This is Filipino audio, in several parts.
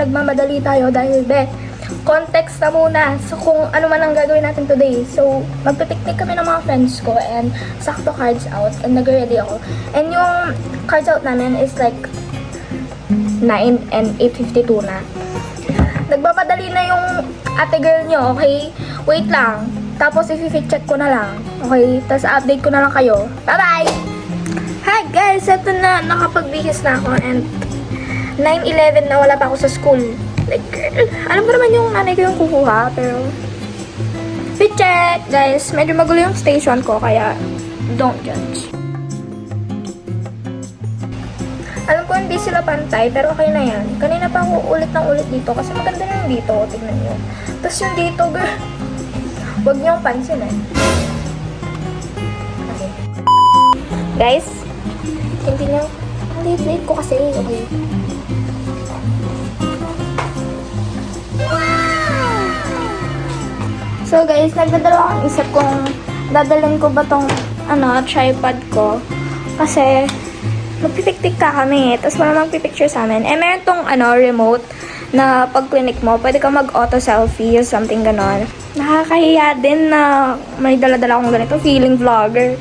nagmamadali tayo dahil context na muna so kung ano man ang gagawin natin today. So, magpipiknik kami ng mga friends ko and sakto cards out and nag-ready ako. And yung cards out namin is like 9 and 8:52 na. Nagmamadali na yung ate girl nyo, okay? Wait lang. Tapos i-fit check ko na lang. Okay? Tapos update ko na lang kayo. Bye-bye! Hi guys! Ito na, nakapag-bihis na ako and 9:11 na wala pa ako sa school. Like, alam ko naman yung nanay ko yung kukuha, pero fit check! Guys, medyo magulo yung station ko, kaya don't judge. Alam ko hindi sila pantay, pero okay na yan. Kanina pa ako ulit ng ulit dito kasi maganda na yung dito. Tignan nyo. Tapos yung dito, girl. Huwag nyo ang pansin eh. Okay. Guys, hindi nyo. Ang late ko kasi. Okay. So guys, nagdadalawa akong isip kung dadalhin ko ba tong tripod ko. Kasi magpipiktik ka kami, tapos wala magpipicture sa amin. Eh, meron tong remote na pag clinic mo, pwede ka mag-auto selfie or something ganon. Nakakahiya din na may dala-dala akong ganito, feeling vlogger.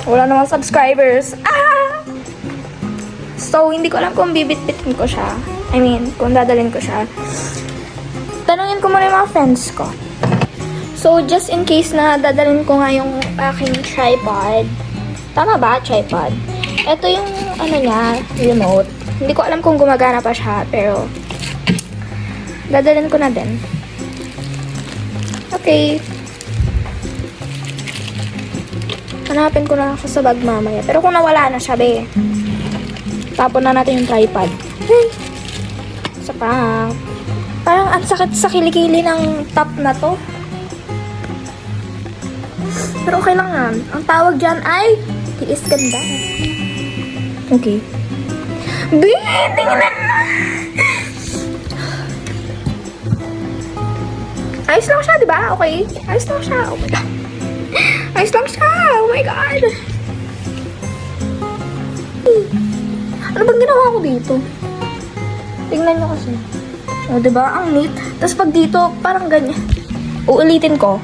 Wala namang subscribers. Ah! So, hindi ko alam kung bibit-bitin ko siya. I mean, kung dadalhin ko siya. Tanungin ko muna yung mga friends ko. So, just in case na dadalhin ko nga yung aking tripod. Tama ba? Tripod. Ito yung niya, remote. Hindi ko alam kung gumagana pa siya, pero dadalhin ko na din. Okay. Hanapin ko na siya sa bag mamaya. Pero kung nawala na siya, tapon na natin yung tripod. Hey! Isa pa. Parang ang sakit sa kilikili ng top na to. Pero okay lang yan. Ang tawag dyan ay tiis ganda. Okay. Tingnan na! Ayos lang siya, diba? Okay. Ayos lang siya. Oh my God. Ayos lang siya. Oh my God. Ano bang ginawa ko dito? Tingnan nyo kasi. O, diba? Ang neat. Tapos pag dito, parang ganyan. Uulitin ko.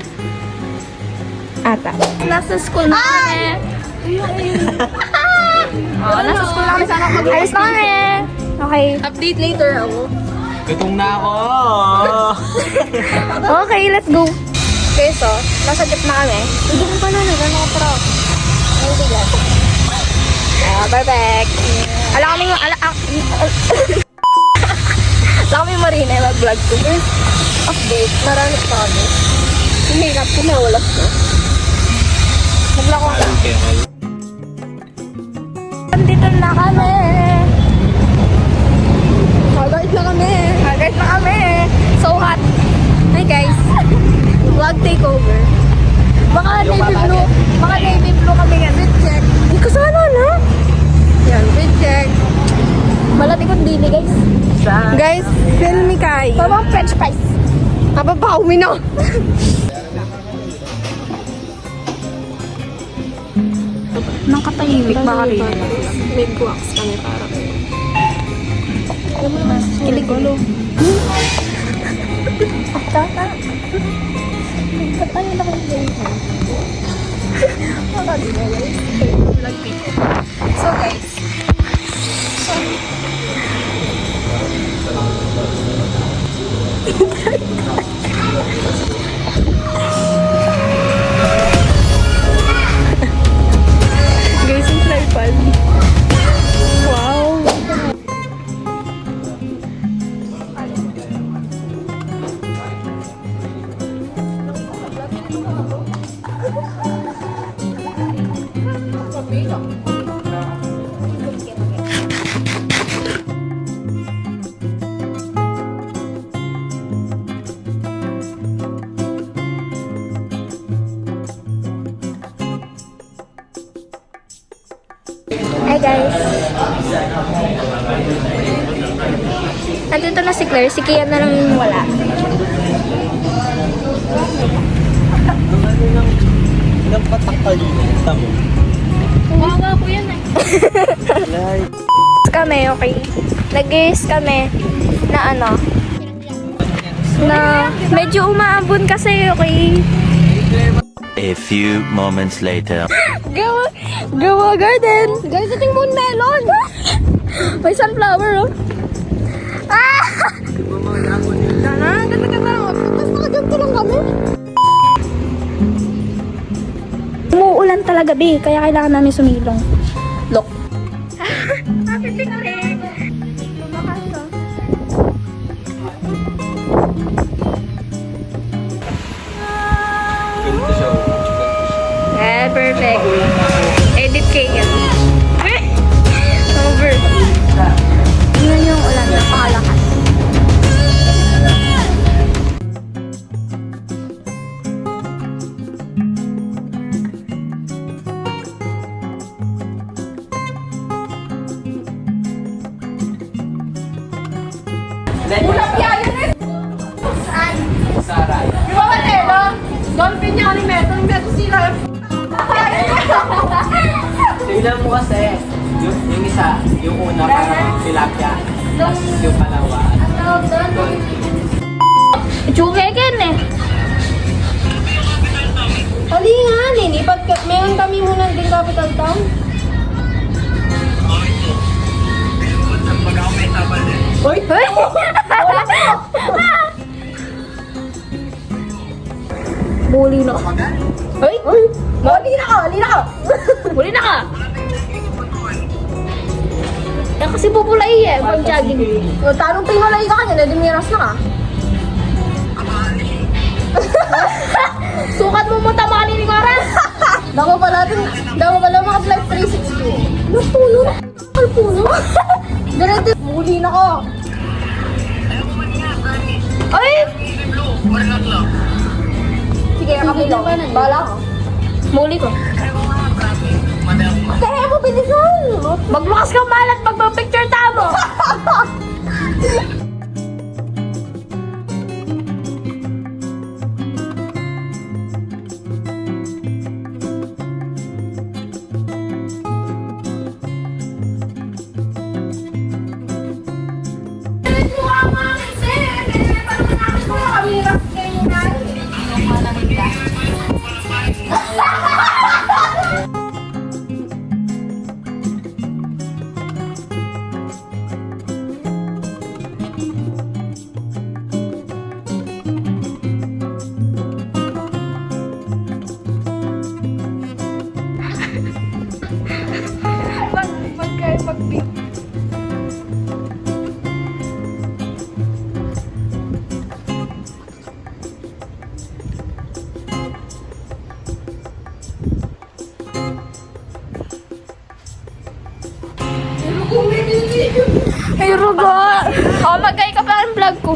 Ata. Nasa school na kami. Nasa school na kami sana mag- Ayos na kami. Okay. Update later ako. Gutom na ako! Okay, let's go. Okay, so, nasa jeep na kami. Hindi ko pa na, nagano ko pero. Hindi lang. Perfect. Alam kami marina, mag-vlog ko. Update, marami pa kami. Hinihirap ko na, wala ko. Mag-vlog ko. Nandito na kami. Hagard na kami. Hagard na kami. So hot. Hi guys. Vlog takeover. Baka navy blue kami yan. Fit check. Hindi ko sana na. Yan, fit check. Malatikot dili guys. Guys, send me Kai. Pabang french fries. Kababaw mi no. Nang katahimik baka rin. May wax kami para. Kilig-ulo. Tata. Patay na kayo dyan. So guys. Guys, yung tripod. Wow. Hi guys. Nandito na si Claire. Si Kian na lang yung wala. Ilang patakal yun? Tamo. Wawa ko yan eh. Like, Kami, okay. Nag-guess kami na Na medyo umaambon kasi, okay? A few moments later. Gawa garden! Guys, ating moon melon! May sunflower, oh. Ah! Ganda-ganda lang. Tapos nakaganto lang kami. Umuulan talaga, be. Kaya kailangan namin sumilong. Look. Happy picnic! Lumakas, oh. Ganito siya. Perfect. Edit kayo yan. Over. Tingnan yung ulan. Napakalakas. Saray. Di ba Matelo? Dolphin niya ni Meto. Yung Meto sila. Tingnan mo kasi. Yung isa, yung una parang tilapia. Tapos yung palawa. Chukeken eh. Ali nga, Nini. Meron kami muna din capital town. Hoy! Bully na ka. Hoy! Ali na ka! Bully na ka! Yan kasi pupulay eh, pag jogging. O, tanong pinulay ka kanya, nadimiras na ka. Sukat mo mo tamani ni Coral! Damo pala mga flight 360. Napuno na. Puno. Diretso. Muli na ko. Ay! Sige, kapilaw. Bala ko. Muli ko. Kaya mo bilisan. Magbukas kang malat pag mag-picture tamo! Ay, rugo! O, magkay ka pa ang vlog ko.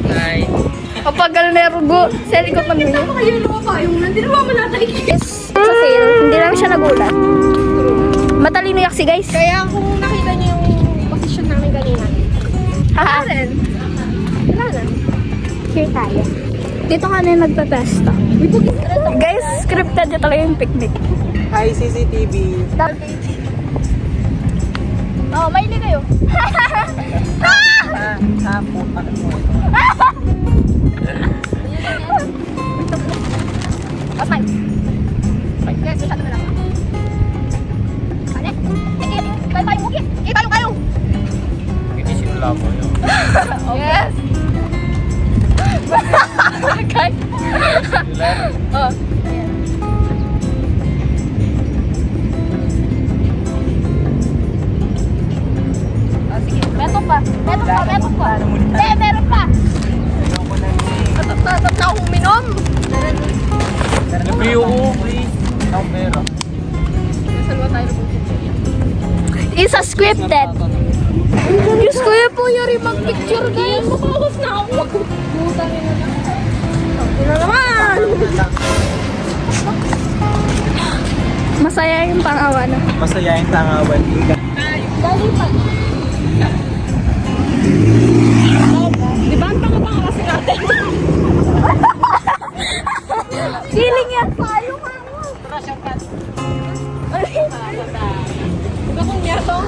Hi. Kapag gano'n na yung rugo, sa likod man yun. Kayo lumapa yung hindi naman natin. Yes. Sa sale, hindi lang siya nagulat. Matalino yaksi, guys. Kaya kung nakita niyo yung position namin kanina. Haha. Wala na. Here tayo. Dito ka na nagpa-pesta. Guys, scripted niya talaga yung picnic. Hi, CCTV. Oh, maili kayo. Puta mo. Kapay. Guys, masyado na lang. Ane? Sige, tayo mo. Kita yung kayo. Hindi sinula ko yun. Yes. Guys. Oh. Meron pa. Meron pa. Tatap na akong uminom. Nag-view ko, please. Ang pera. Nasalwa tayo ng It's a scripted. Diyos ko yun po yun mag-picture guys. Mabawas na ako. Buta rin na lang. Ito naman. Masaya yung pang-awa na. Masaya yung tangawan. Dali pa. Di ba ang tanga-tanga kasi natin? Feeling yan. Tayo nga mo. Diba kung niya to?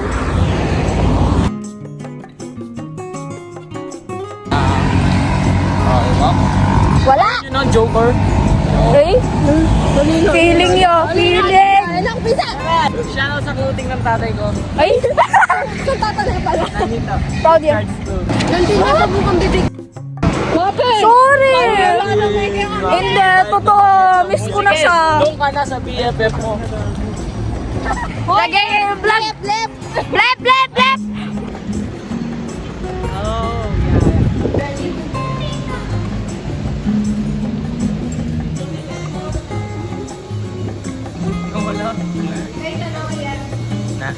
Wala! You know, Joker? Eh? Feeling yo, feeling! Anak, pisa! Shoutout sa clothing ng tatay ko. Ay! Sa tatanay pala. Nandito. Proud yun. Charge to. Nandun na sa bukang bibig. Sorry! Hindi, totoo. Miss ko na siya. Doon ka na sa BFF mo. Lagay yung vlog. Lep! Blep, blep, blep! Oh, yeah. Wala. Na?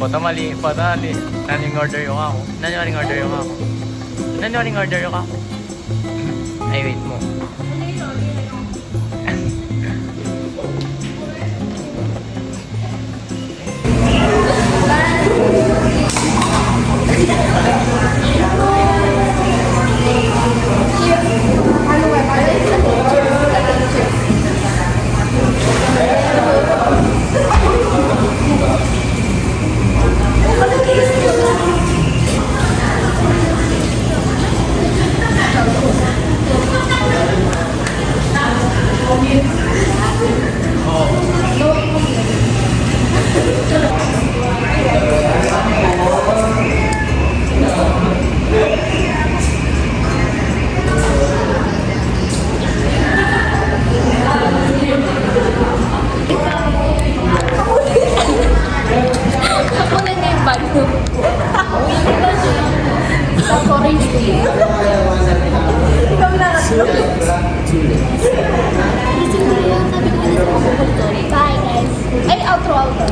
Foto mali. Naning order yung ako. Naning order yung ako. Naning order yung ako. Ay, wait mo. Kunin na yung bag ko. Sa orange ko yun. Ikaw na ratlo. Bye guys. Ay, outro.